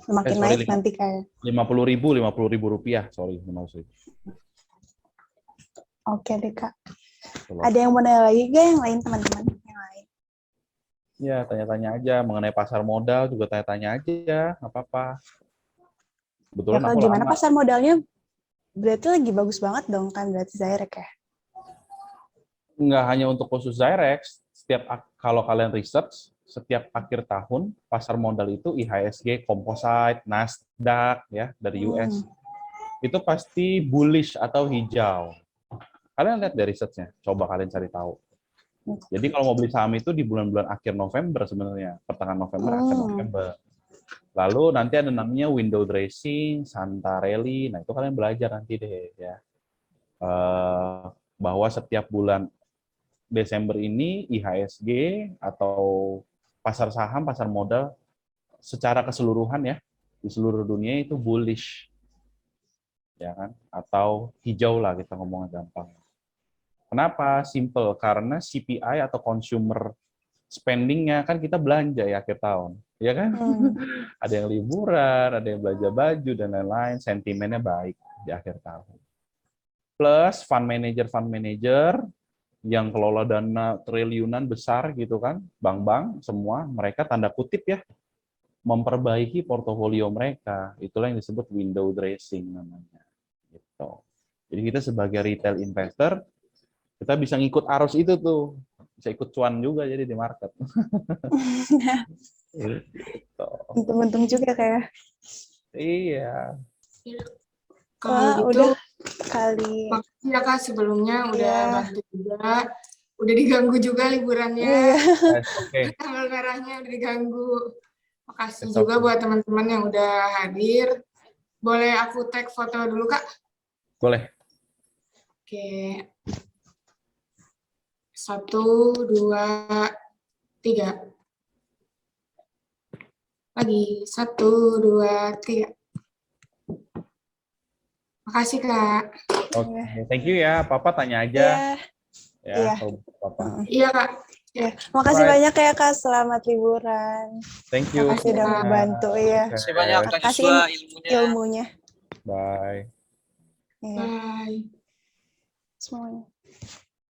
Semakin naik nanti kayak. 50.000 rupiah, sorry, 500.000. Oke deh Kak. Ada yang mau nanya lagi gak yang lain teman-teman? Yang lain. Ya, tanya-tanya aja mengenai pasar modal juga tanya-tanya aja, nggak apa-apa. Ya Kebetulan kalau aku gimana lama. pasar modalnya berarti lagi bagus banget dong kan berarti Zyrek ya? Nggak hanya untuk khusus Zyrex, kalau kalian research, setiap akhir tahun pasar modal itu IHSG, Composite, Nasdaq ya dari US itu pasti bullish atau hijau. Kalian lihat dari research-nya, coba kalian cari tahu. Jadi kalau mau beli saham itu di bulan-bulan akhir November sebenarnya, pertengahan November, akhir November. Lalu nanti ada namanya window dressing, Santarelli. Nah itu kalian belajar nanti deh ya. Bahwa setiap bulan Desember ini IHSG atau pasar saham, pasar modal secara keseluruhan ya di seluruh dunia itu bullish, ya kan? Atau hijau lah kita ngomongnya gampang. Kenapa? Simple, karena CPI atau consumer spending-nya kan kita belanja ya akhir tahun, ya kan? Ada yang liburan, ada yang belanja baju dan lain-lain, sentimennya baik di akhir tahun. Plus fund manager yang kelola dana triliunan besar gitu kan, bank-bank semua mereka tanda kutip ya memperbaiki portofolio mereka. Itulah yang disebut window dressing namanya. Gitu. Jadi kita sebagai retail investor kita bisa ngikut arus itu tuh, bisa ikut cuan juga jadi di market. Gitu. Untung-untung juga kayak. Iya. Kalau gitu, udah kali. makasih ya Kak sebelumnya udah Iya. bantu juga. Udah diganggu juga liburannya. Iya. Oke. Tanggal merahnya udah diganggu. Makasih It's juga okay. buat teman-teman yang udah hadir. Boleh aku tag foto dulu Kak? Boleh. Oke. 1, 2, 3. Lagi 1, 2, 3. Makasih Kak. Oke, thank you ya. Papa tanya aja. Iya, Ya, iya. kalau Papa. Iya Kak. Ya, makasih Alright. banyak ya Kak, selamat liburan. Thank you. Makasih udah Kak. membantu ya. Terima kasih banyak Kak Kasih Joshua ilmunya. ilmunya. Bye. Iya, Bye. semuanya.